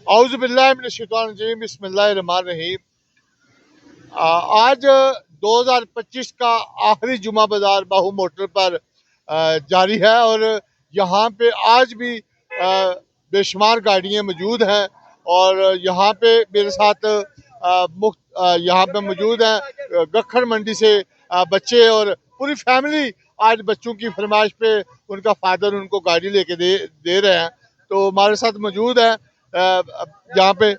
औज़ु बिल्लाहि मिनश शैतानिर रजीम, बिस्मिल्लाहिर रहमानिर रहीम। आज 2025 का आखिरी जुमा बाजार बाहू मोटर पर जारी है और यहाँ पे आज भी बेशुमार गाड़ियाँ मौजूद हैं और यहाँ पे मेरे साथ यहाँ पे मौजूद हैं गखर मंडी से बच्चे और पूरी फैमिली। आज बच्चों की फरमाइश पे उनका फादर उनको गाड़ी लेके दे रहे हैं, तो हमारे साथ मौजूद है यहाँ पे।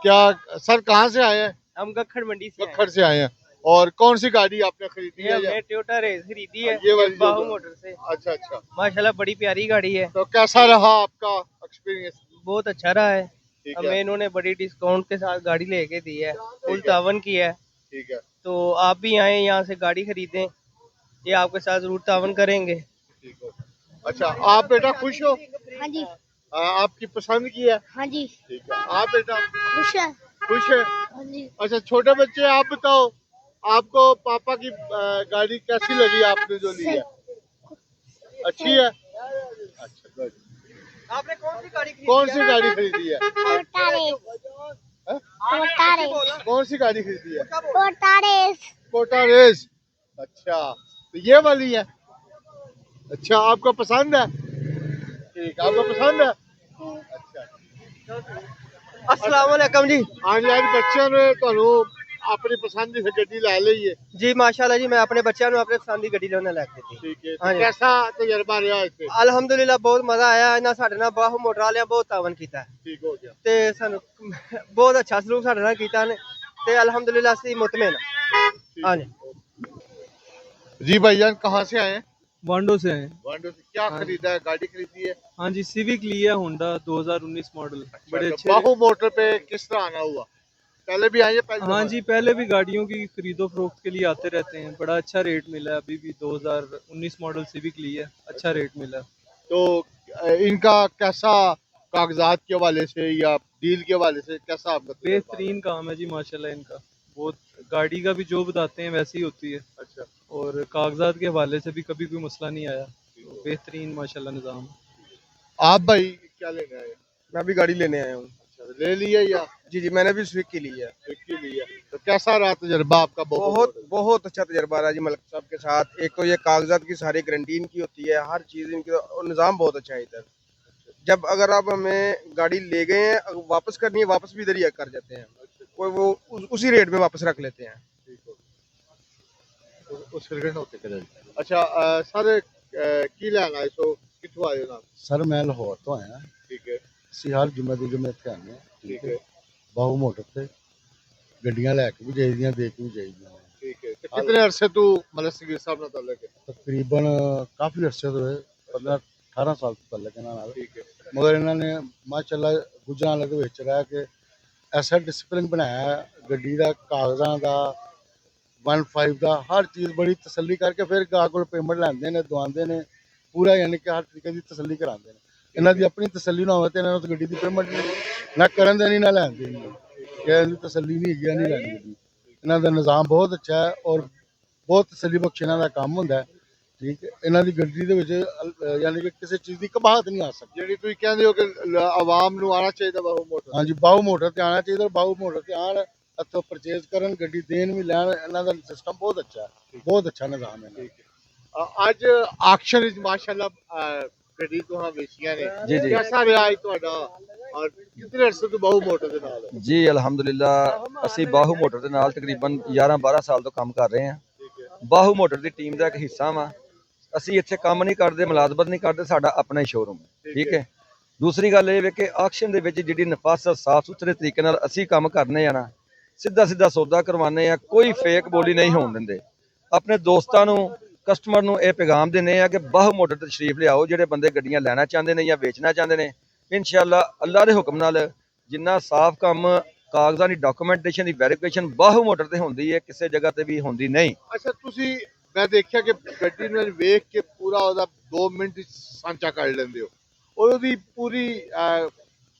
क्या सर कहाँ से आए हैं? हम गखर मंडी से गखर से आए हैं। और कौन सी गाड़ी आपने खरीदी है? हमने टोयोटा रेस खरीदी है ये वाली बाहू मोटर से। अच्छा अच्छा, माशाल्लाह बड़ी प्यारी गाड़ी है। तो कैसा रहा आपका एक्सपीरियंस? बहुत अच्छा रहा है। ठीक हमें है, इन्होंने बड़ी डिस्काउंट के साथ गाड़ी लेके दी है, फुल है। तावन की है। ठीक है, तो आप भी आए यहाँ से गाड़ी खरीदें, ये आपके साथ जरूर तावन करेंगे। ठीक हो। अच्छा, आप बेटा खुश हो? हाँ जी। आपकी पसंद की है? हाँ जी। ठीक है। आप बेटा खुश है? खुश है? हाँ जी। अच्छा, छोटे बच्चे आप बताओ, आपको पापा की गाड़ी कैसी लगी आपने जो ली है? अच्छी है? अच्छा, गुड। आपने कौन सी गाड़ी कौन सी गाड़ी खरीदी है? टोयोटा रेस। हैं? टोयोटा रेस। कौन सी गाड़ी खरीदी है? टोयोटा रेस। कोटा रेस। अच्छा, तो ये वाली है? अच्छा, आपको पसंद है? ठीक, आपको पसंद है? अच्छा। अस्सलाम वालेकुम जी। हाँ जी, आज बच्चों ने ਤੁਹਾਨੂੰ अपनी पसंद की गड्डी लै ਲਈ है। जी माशाल्लाह जी, मैं अपने बच्चों ਨੂੰ अपने पसंद की गड्डी लेने लग दी। ठीक है, हाँ तो जी। कैसा तजर्बा रहा ਇੱਥੇ? अल्हम्दुलिल्लाह बहुत मजा आया। इन्हां ਸਾਡੇ ਨਾਲ ਬਾਹੂ ਮੋਟਰ ਵਾਲਿਆਂ ਬਹੁਤ ਤਾਵਨ ਕੀਤਾ ठीक हो गया। ਤੇ ਸਾਨੂੰ ਬਹੁਤ ਅੱਛਾ ਸਲੂਕ ਸਾਡੇ ਨਾਲ ਕੀਤਾ ਨੇ ਤੇ अल्हम्दुलिल्लाह ਅਸੀਂ मुतमिन ਹਾਂ। हाँ जी। जी भाईजान, कहाँ से आए हैं? वांडो से हैं। वांडो से। क्या खरीदा है? गाड़ी खरीदी है? हाँ जी, सिविक लिया होंडा 2019 मॉडल। बड़े तो अच्छे। बाहू मोटर पे किस तरह आना हुआ? पहले भी आए हैं? पहले हाँ जी, पहले भी गाड़ियों की खरीदो फरोख्त के लिए आते रहते हैं। बड़ा अच्छा रेट मिला है। अभी भी 2019 मॉडल सिविक ली है, अच्छा रेट मिला। तो इनका कैसा कागजात के हवाले से या डील के हवाले से कैसा आपका तजुर्बा? बेहतरीन काम है जी माशाल्लाह इनका। बहुत गाड़ी का भी जो बताते हैं वैसी ही होती है अच्छा, और कागजात के हवाले से भी कभी कोई मसला नहीं आया। बेहतरीन माशाल्लाह निज़ाम। आप भाई क्या लेने आए हैं? मैं भी गाड़ी लेने आया हूँ। अच्छा, ले लिया या जी जी, मैंने भी स्विक की ली है। विक्की लिया? तो कैसा रहा तजर्बा आपका? बहुत बहुत अच्छा तजर्बा रहा जी मलिक साहब के साथ। एक तो ये कागजात की सारी गारंटी इनकी होती है, हर चीज़ इनकी, और निज़ाम बहुत अच्छा है इधर। जब अगर आप हमें गाड़ी ले गए हैं, अगर वापस करनी है, वापस भी इधर ही कर जाते हैं। कोई वो उसी रेट में वापस रख लेते हैं। उस फिर होते करें। अच्छा सर, की लेना है सो किथों आए हो ना? सर मैं लाहौर तो आया। ठीक है, ਅਸੀਂ ਹਰ ਜੁਮੇ ਦੇ ਜੁਮੇ ਇੱਥੇ ਆਉਂਦੇ ਹਾਂ। ठीक है, ਬਾਹੂ ਮੋਟਰ ਤੇ ਗੱਡੀਆਂ ਲੈ ਕੇ ਵੀ ਜਾਈਦੀਆਂ, ਦੇ ਕੇ ਵੀ ਜਾਈਦੀਆਂ। ठीक है। तो कितने अरसे तू मतलब सगीर साहब ਨਾਲ ਤਾਲੁਕ है? ਤਕਰੀਬਨ ਕਾਫੀ ਅਰਸੇ ਤੋਂ 15-18 ਸਾਲ ਤੋਂ ਤਾਲੁਕ ਇਹਨਾਂ ਨਾਲ। ठीक है, ਮਗਰ ਇਹਨਾਂ ਨੇ ਮਾਸ਼ਾਅੱਲਾ ਗੁਜਰਾਂ ਵਾਲੇ ਦੇ ਵਿੱਚ ਰਹਿ ਕੇ ਐਸਾ ਡਿਸਪਲਿਨ ਬਣਾਇਆ ਗੱਡੀ ਦਾ, ਕਾਗਜ਼ਾਂ ਦਾ, 15 ਦਾ, ਹਰ ਚੀਜ਼ ਬੜੀ ਤਸੱਲੀ ਕਰਕੇ ਫਿਰ ਗਾਹਕ ਕੋਲ ਪੇਮੈਂਟ ਲੈਂਦੇ ਨੇ, ਦਵਾਉਂਦੇ ਨੇ ਪੂਰਾ, ਯਾਨੀ ਕਿ ਹਰ ਤਰੀਕੇ ਦੀ ਤਸੱਲੀ ਕਰਾਉਂਦੇ ਨੇ। ਇਹਨਾਂ ਦੀ ਆਪਣੀ ਤਸੱਲੀ ਨਾ ਹੋਵੇ ਤੇ ਇਹਨਾਂ ਨੂੰ ਤਾਂ ਗੱਡੀ ਦੀ ਪੇਮੈਂਟ ਨਾ ਕਰਨ ਦੇਣੀ ਨਾ ਲੈਣ ਦੇਣੀ। ਕਿ ਇਹਦੀ ਤਸੱਲੀ ਨਹੀਂ ਹੈਗੀ, ਨਹੀਂ ਲੈਣੀ ਗੱਡੀ। ਇਹਨਾਂ ਦਾ ਨਿਜ਼ਾਮ ਬਹੁਤ ਅੱਛਾ ਹੈ ਔਰ ਬਹੁਤ ਤਸੱਲੀ ਬਖਸ਼ ਇਹਨਾਂ ਦਾ ਕੰਮ ਹੁੰਦਾ ਹੈ। ਠੀਕ ਹੈ, ਇਹਨਾਂ ਦੀ ਗੱਡੀ ਦੇ ਵਿੱਚ ਯਾਨੀ ਕਿ ਕਿਸੇ ਚੀਜ਼ ਦੀ ਕਬਾਹਤ ਨਹੀਂ ਆ ਸਕਦੀ। ਜਿਹੜੀ ਤੁਸੀਂ ਕਹਿੰਦੇ ਹੋ ਕਿ ਆਵਾਮ ਨੂੰ ਆਣਾ ਚਾਹੀਦਾ ਬਾਹੂ ਮੋਟਰ। ਹਾਂਜੀ, ਬਾਹੂ ਮੋਟਰ ਤੇ ਆਉਣਾ ਚਾਹੀਦਾ। ਬਾਹੂ ਮੋਟਰ ਤੇ ਆਉਣ, ਇੱਥੋਂ ਪਰਚੇਜ਼ ਕਰਨ, ਗੱਡੀ ਦੇਣ ਵੀ ਲੈਣ। ਇਹਨਾਂ ਦਾ ਸਿਸਟਮ ਬਹੁਤ ਅੱਛਾ ਹੈ, ਬਹੁਤ ਅੱਛਾ ਨਿਜ਼ਾਮ ਹੈ। ਅੱਜ ਆਕਸ਼ਨ ਵਿੱਚ ਮਾਸ਼ਾਅੱਲਾ ਗੱਡੀ ਤੋਂ ਵੇਚੀਆਂ ਨੇ। जी जी कैसा रहा है ਤੁਹਾਡਾ और कितने अरसे ਤੋਂ ਬਾਹੂ ਮੋਟਰ ਦੇ ਨਾਲ ਹੈ? जी अल्हम्दुलिल्लाह ਅਸੀਂ ਬਾਹੂ ਮੋਟਰ ਦੇ ਨਾਲ ਤਕਰੀਬਨ 11-12 ਸਾਲ ਤੋਂ ਕੰਮ ਕਰ ਰਹੇ ਹਾਂ। ਬਾਹੂ ਮੋਟਰ ਦੀ ਟੀਮ ਦਾ ਇੱਕ ਹਿੱਸਾ ਵਾਂ। ਅਸੀਂ ਇੱਥੇ ਕੰਮ ਨਹੀਂ ਕਰਦੇ, ਮੁਲਾਜ਼ਮਤ ਨਹੀਂ ਕਰਦੇ, ਸਾਡਾ ਆਪਣਾ ਹੀ ਸ਼ੋਰੂਮ ਹੈ। ਠੀਕ ਹੈ। ਦੂਸਰੀ ਗੱਲ ਇਹ ਵੇ ਕਿ ਆਕਸ਼ਨ ਦੇ ਵਿੱਚ ਜਿਹੜੀ ਨਫਾਸਤ ਸਾਫ਼ ਸੁਥਰੇ ਤਰੀਕੇ ਨਾਲ ਅਸੀਂ ਕੰਮ ਕਰਨੇ ਆ ਨਾ, ਸਿੱਧਾ ਸਿੱਧਾ ਸੌਦਾ ਕਰਵਾਉਂਦੇ ਆ, ਕੋਈ ਫੇਕ ਬੋਲੀ ਨਹੀਂ ਹੋਣ ਦਿੰਦੇ। ਆਪਣੇ ਦੋਸਤਾਂ ਨੂੰ, ਕਸਟਮਰ ਨੂੰ ਇਹ ਪੈਗਾਮ ਦਿੰਦੇ ਆ ਕਿ ਬਾਹੂ ਮੋਟਰ ਤੇ ਤਸ਼ਰੀਫ ਲਿਆਓ। ਜਿਹੜੇ ਬੰਦੇ ਗੱਡੀਆਂ ਲੈਣਾ ਚਾਹੁੰਦੇ ਨੇ ਜਾਂ ਵੇਚਣਾ ਚਾਹੁੰਦੇ ਨੇ, ਇਨਸ਼ਾਅੱਲਾ ਅੱਲਾ ਦੇ ਹੁਕਮ ਨਾਲ ਜਿੰਨਾ ਸਾਫ਼ ਕੰਮ, ਕਾਗਜ਼ਾਂ ਦੀ ਡਾਕੂਮੈਂਟੇਸ਼ਨ ਦੀ ਵੈਰੀਫਿਕੇਸ਼ਨ ਬਾਹੂ ਮੋਟਰ ਤੇ ਹੁੰਦੀ ਹੈ, ਕਿਸੇ ਜਗ੍ਹਾ ਤੇ ਵੀ ਹੁੰਦੀ ਨਹੀਂ। ਅੱਛਾ, ਤੁਸੀਂ ਮੈਂ ਦੇਖਿਆ ਕਿ ਗੱਡੀ ਨੂੰ ਵੇਖ ਕੇ ਪੂਰਾ ਉਹਦਾ 2 ਮਿੰਟ ਵਿੱਚ ਸਾਂਚਾ ਕੱਢ ਲੈਂਦੇ ਹੋ, ਉਹਦੀ ਪੂਰੀ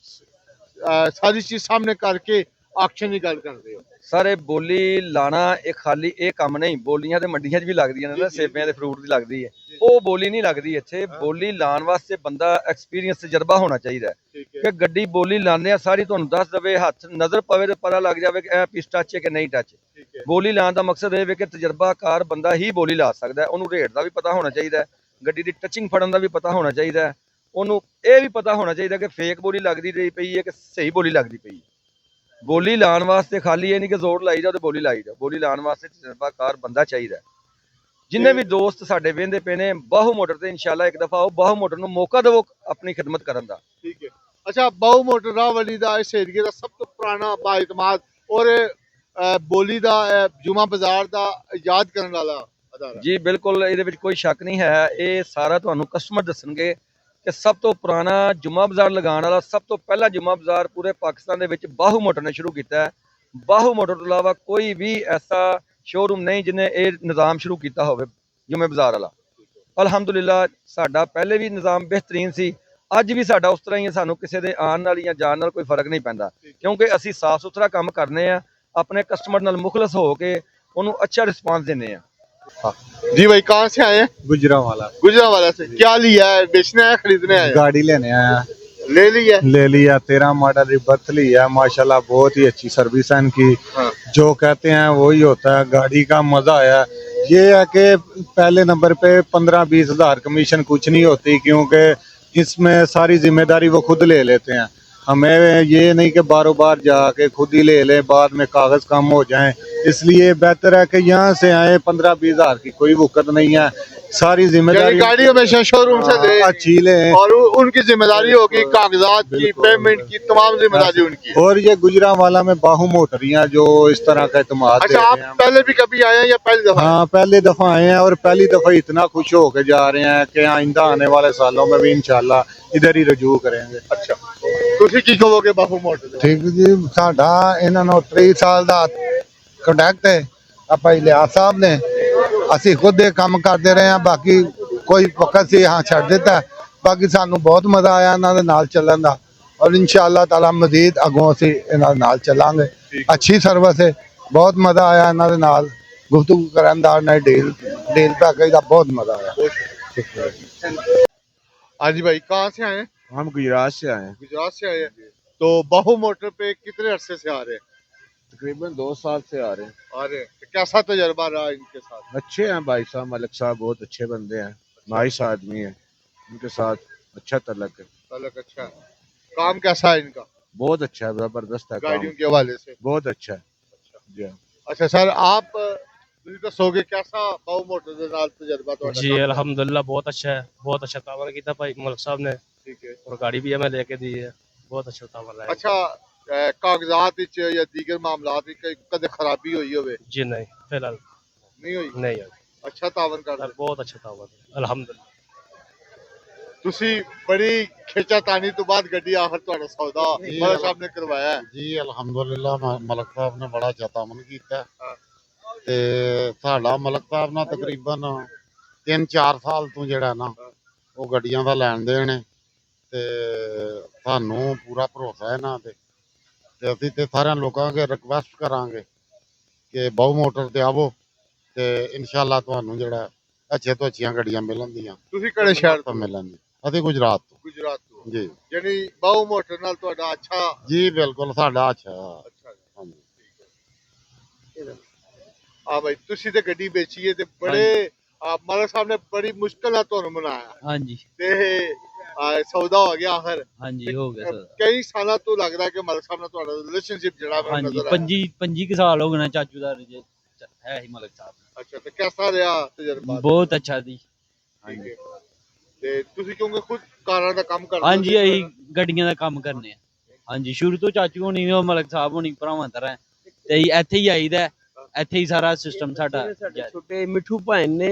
ਸਾਰੀ ਚੀਜ਼ ਸਾਹਮਣੇ ਕਰਕੇ ਆਕਸ਼ਨ ਦੀ ਗੱਲ ਕਰਦੇ ਹੋ। ਸਰ ਇਹ ਬੋਲੀ ਲਾਣਾ ਇਹ ਖਾਲੀ ਇਹ ਕੰਮ ਨਹੀਂ, ਬੋਲੀਆਂ ਤੇ ਮੰਡੀਆਂ 'ਚ ਵੀ ਲੱਗਦੀਆਂ ਨੇ ਨਾ, ਸੇਬਿਆਂ ਦੇ ਫਰੂਟ ਦੀ ਲੱਗਦੀ ਹੈ। ਉਹ ਬੋਲੀ ਨਹੀਂ ਲੱਗਦੀ ਇੱਥੇ। ਬੋਲੀ ਲਾਉਣ ਵਾਸਤੇ ਬੰਦਾ ਐਕਸਪੀਰੀਅੰਸ ਤਜਰਬਾ ਹੋਣਾ ਚਾਹੀਦਾ ਹੈ ਠੀਕ ਹੈ ਕਿ ਗੱਡੀ ਬੋਲੀ ਲਾਉਂਦੇ ਆ ਸਾਰੀ ਤੁਹਾਨੂੰ ਦੱਸ ਦਵੇ, ਹੱਥ ਨਜ਼ਰ ਪਵੇ ਤੇ ਪਤਾ ਲੱਗ ਜਾਵੇ ਕਿ ਇਹ ਪੀਸ ਟੱਚ ਹੈ ਕਿ ਨਹੀਂ ਟੱਚ। ਠੀਕ ਹੈ ਬੋਲੀ ਲਾਉਣ ਦਾ ਮਕਸਦ ਇਹ ਵੇ ਕਿ ਤਜਰਬਾਕਾਰ ਬੰਦਾ ਹੀ ਬੋਲੀ ਲਾ ਸਕਦਾ ਹੈ। ਉਹਨੂੰ ਰੇਟ ਦਾ ਵੀ ਪਤਾ ਹੋਣਾ ਚਾਹੀਦਾ ਹੈ, ਗੱਡੀ ਦੀ ਟੱਚਿੰਗ ਫੜਨ ਦਾ ਵੀ ਪਤਾ ਹੋਣਾ ਚਾਹੀਦਾ ਹੈ, ਉਹਨੂੰ ਇਹ ਵੀ ਪਤਾ ਹੋਣਾ ਚਾਹੀਦਾ ਕਿ ਫੇਕ ਬੋਲੀ ਲੱਗਦੀ ਰਹੀ ਪਈ ਹੈ ਕਿ ਸਹੀ ਬੋਲੀ ਲੱਗਦੀ ਪਈ ਹੈ। ਬੋਲੀ ਲਾਉਣ ਵਾਸਤੇ ਖਾਲੀ ਇਹ ਨਹੀਂ ਕਿ ਜ਼ੋਰ ਲਾਈ ਜਾਓ ਤੇ ਬੋਲੀ ਲਾਈ ਜਾਓ, ਬੋਲੀ ਲਾਉਣ ਵਾਸਤੇ ਤਜਰਬਾਕਾਰ ਬੰਦਾ ਚਾਹੀਦਾ ਹੈ। ਜਿੰਨੇ ਵੀ ਦੋਸਤ ਸਾਡੇ ਵਹਿੰਦੇ ਪਏ ਨੇ ਬਾਹੂ ਮੋਟਰ ਤੇ ਇਨਸ਼ਾਅੱਲਾ ਇੱਕ ਦਫਾ ਉਹ ਬਾਹੂ ਮੋਟਰ ਨੂੰ ਮੌਕਾ ਦੇਵੋ ਆਪਣੀ ਖਿਦਮਤ ਕਰਨ ਦਾ। ਠੀਕ ਹੈ। ਅੱਛਾ, ਬਾਹੂ ਮੋਟਰ ਰਾਵਲੀ ਦਾ ਇਸ ਏਰੀਏ ਦਾ ਸਭ ਤੋਂ ਪੁਰਾਣਾ ਬਾਇਤਮਾਦ ਔਰ ਬੋਲੀ ਦਾ ਜੁਮਾ ਬਾਜ਼ਾਰ ਦਾ ਇਜਾਦ ਕਰਨ ਵਾਲਾ ਅਦਾਰਾ। ਜੀ ਬਿਲਕੁਲ, ਇਹਦੇ ਵਿੱਚ ਕੋਈ ਸ਼ੱਕ ਨਹੀਂ ਹੈ। ਇਹ ਸਾਰਾ ਤੁਹਾਨੂੰ ਕਸਟਮਰ ਦੱਸਣਗੇ ਕਿ ਸਭ ਤੋਂ ਪੁਰਾਣਾ ਜੁਮਾ ਬਾਜ਼ਾਰ ਲਗਾਉਣ ਵਾਲਾ, ਸਭ ਤੋਂ ਪਹਿਲਾ ਜੁਮਾ ਬਾਜ਼ਾਰ ਪੂਰੇ ਪਾਕਿਸਤਾਨ ਦੇ ਵਿੱਚ ਬਾਹੂ ਮੋਟਰ ਨੇ ਸ਼ੁਰੂ ਕੀਤਾ ਹੈ। ਬਾਹੂ ਮੋਟਰ ਤੋਂ ਇਲਾਵਾ ਕੋਈ ਵੀ ਐਸਾ ਸ਼ੋਰੂਮ ਨਹੀਂ ਜਿਹਨੇ ਇਹ ਨਿਜ਼ਾਮ ਸ਼ੁਰੂ ਕੀਤਾ ਹੋਵੇ ਜੁਮੇ ਬਾਜ਼ਾਰ ਵਾਲਾ। ਅਲਹਮਦੁਲਿਲਾ ਸਾਡਾ ਪਹਿਲੇ ਵੀ ਨਿਜ਼ਾਮ ਬਿਹਤਰੀਨ ਸੀ, ਅੱਜ ਵੀ ਸਾਡਾ ਉਸ ਤਰ੍ਹਾਂ ਹੀ ਹੈ। ਸਾਨੂੰ ਕਿਸੇ ਦੇ ਆਉਣ ਨਾਲ ਜਾਂ ਜਾਣ ਨਾਲ ਕੋਈ ਫਰਕ ਨਹੀਂ ਪੈਂਦਾ, ਕਿਉਂਕਿ ਅਸੀਂ ਸਾਫ਼ ਸੁਥਰਾ ਕੰਮ ਕਰਨੇ ਆ, अपने कस्टमर नाल मुखलस हो के उन्होंने अच्छा रिस्पांस देने हैं। जी भाई, कहाँ से आए हैं? गुजरावाला। गुजरावाला से। क्या लिया है, बेचना है, खरीदने आए? गाड़ी लेने आया। ले लिया? ले लिया। 13 मॉडल रिबर्थ लिया, माशाल्लाह बहुत ही अच्छी सर्विस है इनकी। हाँ। जो कहते हैं वही होता है, गाड़ी का मजा आया। ये है कि पहले नंबर पे 15-20 हज़ार कमीशन कुछ नहीं होती, क्योंकि इसमें सारी जिम्मेदारी वो खुद ले लेते हैं। हमें ये नहीं कि बारों बार जाके खुद ही ले लें, बाद में कागज कम हो जाएं। इसलिए बेहतर है कि यहाँ से आए, 15-20 हज़ार की कोई वक़्त नहीं है, सारी जिम्मेदारी गाड़ी हमेशा शोरूम से ले अच्छी लें और उनकी जिम्मेदारी होगी, कागजात की, पेमेंट की, तमाम जिम्मेदारी उनकी। और ये गुजरावाला में बाहू मोटरियाँ जो इस तरह का इत्मीनान अच्छा, आप पहले भी कभी आए हैं या पहली दफा? हाँ, पहली दफा आए हैं और पहली दफा इतना खुश होके जा रहे हैं कि आइंदा आने वाले सालों में भी इंशाल्लाह इधर ही रजू करेंगे। अच्छा, ਤੁਸੀਂ ਕੀ ਕਹੋਗੇ ਬਾਹੂ ਮੋਟਰ ਦੇ? ਠੀਕ ਜੀ, ਸਾਡਾ ਇਹਨਾਂ ਨੂੰ 23 ਸਾਲ ਦਾ ਕੰਟੈਕਟ ਹੈ ਆਪਾਂ ਇਲਿਆਸ ਸਾਹਿਬ ਨੇ। ਅਸੀਂ ਖੁਦ ਇਹ ਕੰਮ ਕਰਦੇ ਰਹੇ ਹਾਂ, ਬਾਕੀ ਕੋਈ ਵਕਤ ਸੀ ਹਾਂ ਛੱਡ ਦਿੱਤਾ, ਬਾਕੀ ਸਾਨੂੰ ਬਹੁਤ ਮਜ਼ਾ ਆਇਆ ਇਹਨਾਂ ਦੇ ਨਾਲ ਚੱਲਣ ਦਾ ਔਰ ਇਨਸ਼ਾਅੱਲਾ ਤਾਲਾ ਮਜ਼ੀਦ ਅੱਗੋਂ ਅਸੀਂ ਇਹਨਾਂ ਨਾਲ ਚੱਲਾਂਗੇ। ਅੱਛੀ ਸਰਵਿਸ ਹੈ, ਬਹੁਤ ਮਜ਼ਾ ਆਇਆ ਇਹਨਾਂ ਦੇ ਨਾਲ ਗੁਫ਼ਤਗੂ ਕਰਨ ਦਾ, ਨਾ ਡੀਲ पैकेज का बहुत मजा आया। हाँ जी भाई, कहाँ से आए हैं? हम गुजरात से आए हैं। गुजरात से आए हैं। तो बाहू मोटर पे कितने अरसे से आ रहे हैं? तकरीबन 2 साल से आ रहे हैं। आ रहे हैं। तो कैसा तजर्बा रहा इनके साथ? अच्छे हैं भाई साहब, मलिक साहब बहुत अच्छे बंदे हैं, नाइस आदमी हैं, उनके साथ अच्छा तलक है। तलक अच्छा है। काम कैसा है इनका? बहुत अच्छा है, जबरदस्त है काम, गाड़ियों के हवाले से बहुत अच्छा है जी। हाँ। अच्छा सर, आप दसोगे कैसा बाहू मोटर के नाल तजर्बा ਤੁਹਾਡਾ? जी अल्हम्दुलिल्लाह बहुत अच्छा है, बहुत अच्छा तावन किया भाई मलिक साहब ने। ठीक है। और गाड़ी भी हमें लेके दी है, बहुत अच्छा तावन रहा है। अच्छा, कागजात विच या दीगर मामलात विच कदे खराबी होई होवे? जी नहीं, फिलहाल नहीं होई। नहीं है, अच्छा तावन कर रहे। बहुत अच्छा तावन है अल्हम्दुलिल्लाह। ਤੁਸੀਂ ਬੜੀ ਖੇਚਾਤਾਨੀ ਤੋਂ ਬਾਅਦ ਗੱਡੀ ਆਖਰ ਤੁਹਾਡਾ ਸੌਦਾ ਮਲਕ ਸਾਹਿਬ ਨੇ ਕਰਵਾਇਆ ਹੈ। ਜੀ ਅਲਹਮਦੁਲਿਲਾ ਮਲਕ ਸਾਹਿਬ ਨੇ ਬੜਾ ਚਤਾਮਨ ਕੀਤਾ ਤੇ ਸਾਡਾ ਮਲਕ ਸਾਹਿਬ ਨਾਲ ਤਕਰੀਬਨ 3-4 ਸਾਲ ਤੋਂ ਜਿਹੜਾ ਨਾ ਉਹ ਗੱਡੀਆਂ ਦਾ ਲੈਣ ਦੇਣ ਹੈ ਤੇ ਸਾਨੂੰ ਪੂਰਾ ਭਰੋਸਾ ਹੈ ਨਾ ਤੇ ਅਸੀਂ ਤੇ ਸਾਰਿਆਂ ਲੋਕਾਂ ਅੱਗੇ ਰਿਕਵੈਸਟ ਕਰਾਂਗੇ ਕਿ ਬਾਹੂ ਮੋਟਰ ਤੇ ਆਵੋ ਤੇ ਇਨਸ਼ਾਅੱਲਾ ਤੁਹਾਨੂੰ ਜਿਹੜਾ ਅੱਛੇ ਤੋਂ ਅੱਛੀਆਂ ਗੱਡੀਆਂ ਮਿਲਣਗੀਆਂ। ਤੁਸੀਂ ਕਿਹੜੇ ਸ਼ਹਿਰ ਤੋਂ ਮਿਲਣਗੀਆਂ? ਅਸੀਂ ਗੁਜਰਾਤ ਤੋਂ। ਗੁਜਰਾਤ ਤੋਂ ਜੀ ਯਾਨੀ ਬਾਹੂ ਮੋਟਰ ਨਾਲ ਤੁਹਾਡਾ ਅੱਛਾ? ਜੀ ਬਿਲਕੁਲ ਸਾਡਾ ਅੱਛਾ। ਅੱਛਾ ਹਾਂਜੀ। हाँ भाई, तुसी ते गड्डी बेची है ते बड़े मलक साहब ने बड़ी मुश्किल नाल तुहानू मनाया। हाँ जी। ते सौदा हो गया आखिर। हाँ जी, हो गया सर। कई साल तो लगदा है कि मलक साहब नाल तुहाडा रिलेशनशिप जड़ा हाँ जी, नजर आया। 25 साल हो गए ना चाचू दा है ही मलिक साहब। अच्छा, तो कैसा रहा तजर्बा? बहुत अच्छा दी। ठीक है। ते तुसी क्योंकि खुद कारां दा काम करदे? हाँ जी, अही गड्डियां दा काम करने। हाँ जी, शुरू तो चाचू होनी मलिक साहब होनी भरावां तरह ते इत्थे ही आईदा, ਇੱਥੇ ਹੀ ਸਾਰਾ ਸਿਸਟਮ ਸਾਡਾ। ਸਾਡੇ ਛੋਟੇ ਮਿੱਠੂ ਭਾਈ ਨੇ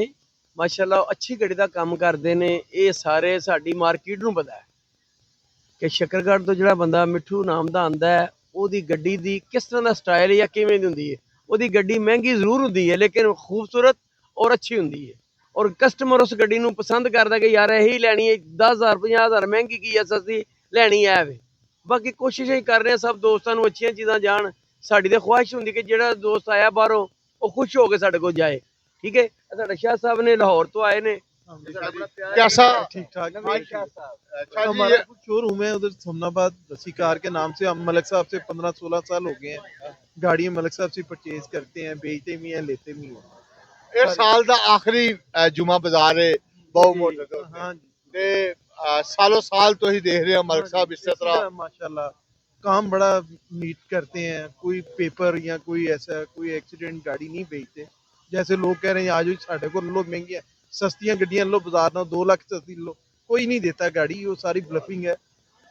ਮਾਸ਼ਾਅੱਲਾ ਅੱਛੀ ਗੱਡੀ ਦਾ ਕੰਮ ਕਰਦੇ ਨੇ। ਇਹ ਸਾਰੇ ਸਾਡੀ ਮਾਰਕੀਟ ਨੂੰ ਪਤਾ ਹੈ ਕਿ ਸ਼ੱਕਰਗੜ੍ਹ ਤੋਂ ਜਿਹੜਾ ਬੰਦਾ ਮਿੱਠੂ ਨਾਮ ਦਾ ਆਂਦਾ ਹੈ, ਉਹਦੀ ਗੱਡੀ ਦੀ ਕਿਸ ਤਰ੍ਹਾਂ ਦਾ ਸਟਾਈਲ ਜਾਂ ਕਿਵੇਂ ਦੀ ਹੁੰਦੀ ਹੈ। ਉਹਦੀ ਗੱਡੀ ਮਹਿੰਗੀ ਜ਼ਰੂਰ ਹੁੰਦੀ ਹੈ ਲੇਕਿਨ ਖੂਬਸੂਰਤ ਔਰ ਅੱਛੀ ਹੁੰਦੀ ਹੈ ਔਰ ਕਸਟਮਰ ਉਸ ਗੱਡੀ ਨੂੰ ਪਸੰਦ ਕਰਦਾ ਕਿ ਯਾਰ ਇਹੀ ਲੈਣੀ ਹੈ, 10,000 50,000 ਮਹਿੰਗੀ ਕੀ ਹੈ, ਸਸਤੀ ਲੈਣੀ ਹੈ ਵੇ। ਬਾਕੀ ਕੋਸ਼ਿਸ਼ ਹੀ ਕਰ ਰਹੇ ਹਾਂ ਸਭ ਦੋਸਤਾਂ ਨੂੰ ਅੱਛੀਆਂ ਚੀਜ਼ਾਂ ਜਾਣ। ਸਾਡੀ ਤਾਂ ਖੁਆਇਸ਼ ਹੁੰਦੀ ਕਿ ਜਿਹੜਾ ਦੋਸਤ ਆਇਆ ਬਾਹਰੋਂ ਉਹ ਖੁਸ਼ ਹੋ ਕੇ ਸਾਡੇ ਕੋਲ ਜਾਏ। ਠੀਕ ਹੈ। ਸਾਡਾ ਸ਼ਾਹ ਸਾਹਿਬ ਨੇ ਲਾਹੌਰ ਤੋਂ ਆਏ ਨੇ, कैसा? ठीक ठाक अच्छा जी, हमारा कुछ शोरूम है उधर सोमनाबाद रसीकार के नाम से। हम मलक साहब से 15-16 साल हो गए हैं, गाड़ियां मलक साहब से परचेज करते हैं, बेचते भी हैं, लेते भी हैं। इस साल दा आखिरी जुमा बाजार है बहु मोटर दे उत्ते। हाँ जी, ते सालों साल तो ही देख रहे हो मलक साहब इस तरह माशाल्लाह काम बड़ा नीट करते हैं। कोई पेपर या कोई ऐसा कोई एक्सीडेंट गाड़ी नहीं बेचते। जैसे लोग कह रहे हैं आज साढ़े को लो महंगी है, सस्तियां गड्डियां लो बाजार ना 2 लाख सस्ती लो, कोई नहीं देता गाड़ी। वो सारी ब्लफिंग है।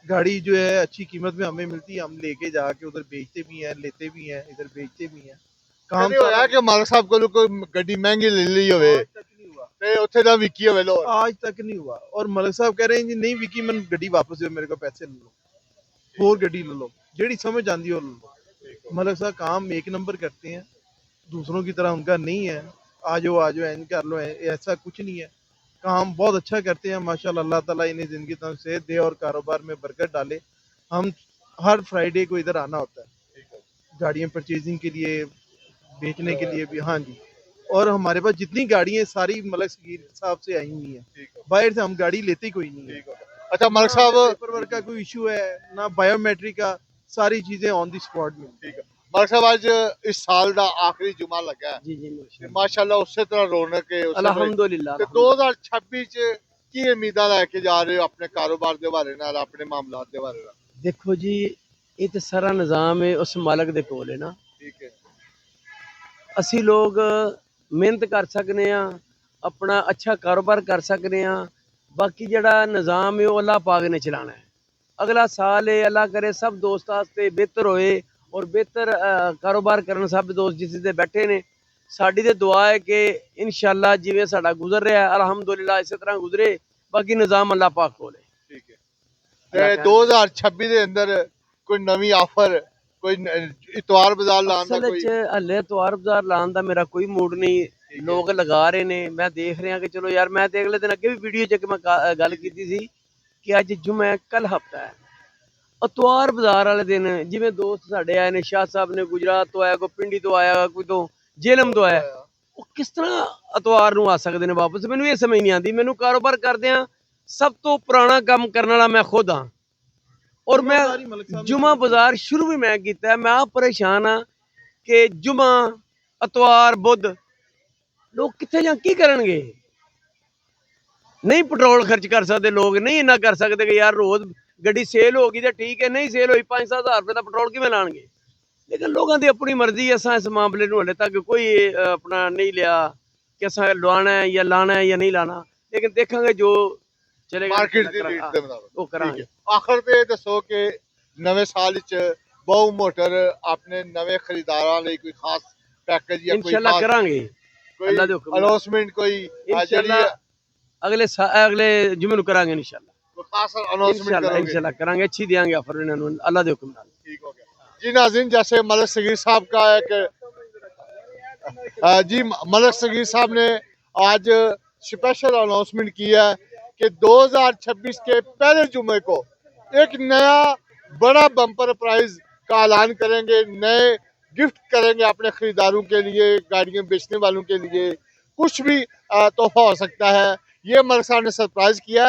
गाड़ी जो है अच्छी कीमत में हमें मिलती है, हम लेके जाके उधर बेचते भी हैं, लेते भी हैं, इधर बेचते भी हैं। काम कभी होया कि मलक साहब को कोई गड्डी महंगी ले ली होवे आज तक नहीं हुआ, ते उत्थे दा विकी होवे लो। आज तक नहीं हुआ। और मलक साहब कह रहे हैं जी नहीं विकी, मैं गड्डी वापस दो, मेरे को पैसे ले लो, और गड्डी ले लो, जेड़ी समझ आंदी हो ले लो। मलक साहब काम एक नंबर करते हैं, दूसरों की तरह उनका नहीं है आ जाओ ऐन कर लो, ऐसा कुछ नहीं है। काम बहुत अच्छा करते हैं माशाल्लाह। अल्लाह ताला इन्हें जिंदगी तक सेहत दे और कारोबार में बरकत डाले। हम हर फ्राइडे को इधर आना होता है गाड़ियां परचेजिंग के लिए, बेचने के लिए भी। हाँ जी, और हमारे पास जितनी गाड़ियां सारी मलक सगीर साहब से आई हुई हैं, बाहर से हम गाड़ी लेते ही कोई नहीं है। अच्छा मलक साहब, पेपर वर्क का कोई इशू है ना, बायोमेट्रिक का, सारी चीजें ऑन द स्पॉट मिलती है। मलक साहब आज इस साल दा आखिरी जुमा लगा है जी जी ते माशाल्लाह उसे तरह रौनक है अल्हम्दुलिल्लाह। ते 2026 च की उम्मीदां लेके जा रहे हो अपने कारोबार दे बारे नाल, अपने मामलात दे बारे नाल? देखो जी ये तो सारा निज़ाम है उस मालक दे कोल है ना। ठीक है, ਅਸੀਂ ਲੋਕ ਮਿਹਨਤ ਕਰ ਸਕਨੇ ਆ, ਆਪਣਾ ਅੱਛਾ ਕਾਰੋਬਾਰ ਕਰ ਸਕਨੇ ਆ। ਬਾਕੀ ਜਿਹੜਾ ਨਿਜ਼ਾਮ ਹੈ ਉਹ ਅੱਲਾਹ ਪਾਕ ਨੇ ਚਲਾਣਾ ਹੈ। ਅਗਲਾ ਸਾਲ ਹੈ ਅੱਲਾਹ ਕਰੇ ਸਭ ਦੋਸਤਾਂ ਵਾਸਤੇ ਬਿਹਤਰ ਹੋਏ ਔਰ ਬਿਹਤਰ ਕਾਰੋਬਾਰ ਕਰਨ ਸਭ ਦੋਸਤ ਜਿਸ ਤੇ ਬੈਠੇ ਨੇ। ਸਾਡੀ ਤੇ ਦੁਆ ਹੈ ਕਿ ਇਨਸ਼ਾਅੱਲਾ ਜਿਵੇਂ ਸਾਡਾ ਗੁਜ਼ਰ ਰਿਹਾ ਹੈ ਅਲਹਮਦੁਲਿल्लाह ਇਸੇ ਤਰ੍ਹਾਂ ਗੁਜ਼ਰੇ। ਬਾਕੀ ਨਿਜ਼ਾਮ ਅੱਲਾਹ ਪਾਕ ਕੋਲ ਹੈ। ठीक है। ते 2026 दे अंदर कोई नवी ऑफर, कोई इतवार बाजार लाने ਅਸਲ दा कोई? ਵਿੱਚ ਹਲੇ ਤਵਾਰ ਬਾਜ਼ਾਰ ਲਾਉਣ ਦਾ ਮੇਰਾ ਕੋਈ ਮੂਡ ਨਹੀਂ। ਲੋਕ ਲਗਾ ਰਹੇ ਨੇ, ਮੈਂ ਦੇਖ ਰਿਹਾ ਕਿ ਚਲੋ ਯਾਰ, ਮੈਂ ਤੇ ਅਗਲੇ ਦਿਨ ਅੱਗੇ ਵੀ ਵੀਡੀਓ 'ਚ ਮੈਂ ਗੱਲ ਕੀਤੀ ਸੀ ਕਿ ਅੱਜ ਜੁਮਾ ਕੱਲ ਹਫਤਾ ਹੈ। ਅਤਵਾਰ ਬਾਜ਼ਾਰ ਵਾਲੇ ਦਿਨ ਜਿਵੇਂ ਦੋਸਤ ਸਾਡੇ ਆਏ ਨੇ, ਸ਼ਾਹ ਸਾਹਿਬ ਨੇ ਗੁਜਰਾਤ ਤੋਂ ਆਇਆ, ਕੋਈ ਪਿੰਡੀ ਤੋਂ ਆਇਆ, ਕੋਈ ਤੋਂ ਜੇਲਮ ਤੋਂ ਆਇਆ, ਉਹ ਕਿਸ ਤਰ੍ਹਾਂ ਅਤਵਾਰ ਨੂੰ ਆ ਸਕਦੇ ਨੇ ਵਾਪਸ? ਮੈਨੂੰ ਇਹ ਸਮਝ ਨਹੀਂ ਆਉਂਦੀ। ਮੈਨੂੰ ਕਾਰੋਬਾਰ ਕਰਦਿਆਂ ਸਭ ਤੋਂ ਪੁਰਾਣਾ ਕੰਮ ਕਰਨ ਵਾਲਾ ਮੈਂ ਖੁਦ ਹਾਂ ਔਰ ਮੈਂ जुमा बाजार शुरू भी मैं किया। मैं आप परेशान हाँ कि जुमा अतवार बुध लोग कितने जा की करनगे? नहीं पेट्रोल खर्च कर सकते लोग, नहीं इन्ना कर सकते कि यार रोज गड्डी सेल होगी तो ठीक है, नहीं सेल हुई 5-7 हज़ार रुपये का पेट्रोल किमें लाएंगे? लेकिन लोगों की अपनी मर्जी है। असा इस मामले में हले तक कोई अपना नहीं लिया कि असा लवाना है या लाना है या नहीं लाना, लेकिन देखेंगे जो चलेगा मार्केट दी रेट दे मुताबिक वो करांगे। आखिर ते दसो कि नवे साल च बहु मोटर अपने नवे खरीदारां लई कोई खास पैकेज या कोई इंशाल्लाह खास करांगे, कोई अल्लाह दे हुक्म नाल। अनाउंसमेंट कोई इंशाल्लाह अगले जुमे ਨੂੰ करांगे इंशाल्लाह। कोई खास अनाउंसमेंट करोगे? इंशाल्लाह करांगे, अच्छी देंगे ऑफर इन्होंने अल्लाह दे हुक्म नाल। ठीक हो गया जी। नाज़रीन, जैसे मलक सगीर साहब का है कि जी मलक सगीर साहब ने आज स्पेशल अनाउंसमेंट किया है कि 2026 के पहले जुमे को एक नया बड़ा बम्पर प्राइज का ऐलान करेंगे, नए गिफ्ट करेंगे अपने खरीदारों के लिए, गाड़ियां बेचने वालों के लिए। कुछ भी तोहफा हो सकता है। ये मलक साहब ने सरप्राइज किया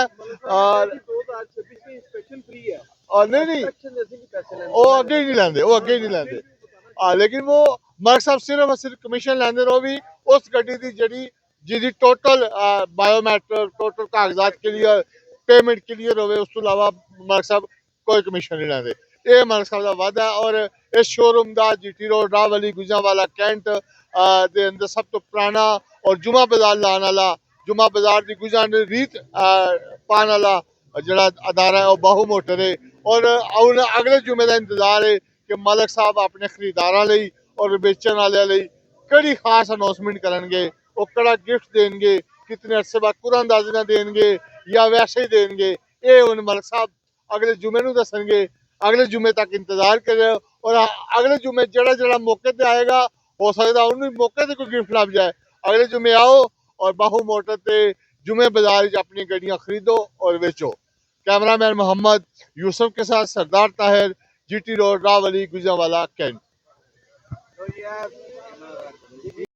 और 2026 में इंस्पेक्शन फ्री है और नहीं वो अगे ही नहीं लेंदे, वो अगे ही नहीं लेंदे। लेकिन वो मलक साहब सिर्फ और सिर्फ कमीशन लेंदे रहो भी उस गड्डी दी जड़ी जिसकी टोटल बायोमेट्रिक टोटल कागजात के लिए पेमेंट क्लियर होवे, उस तो अलावा मलक साहब कोई कमीशन नहीं लेंदे। ये मलक साहब का वादा है। और इस शोरूम का GT रोड रावली गुजरांवाला कैंट दे अंदर सब तो पुराना और जुमा बाजार लाने वाला, जुमा बाजार की गुजरान रीत पाने वाला जड़ा अदारा है वो बहु मोटर है। और अगले जुमे का इंतजार है कि मलक साहब अपने खरीदारां लई और बेचण वाले लई कड़ी खास अनाउंसमेंट करेंगे, वो कड़ा गिफ्ट देंगे, कितने अरसे बाद कुरानदाजियां देंगे या वैसे ही देंगे, ये उन मलक साहब अगले जुमे नूं दसणगे। अगले जुमे तक इंतजार करो और अगले जुमे जड़ा जड़ा मौके ते आएगा हो सकता उन्हें मौके ते कोई गिफ्ट लग जाए। अगले जुमे आओ और बाहू मोटर ते जुमे बाजार अपनी गड्डियां खरीदो और बेचो। कैमरामैन मोहम्मद यूसुफ के साथ सरदार ताहिर, GT रोड रावली गुजरांवाला कैंट।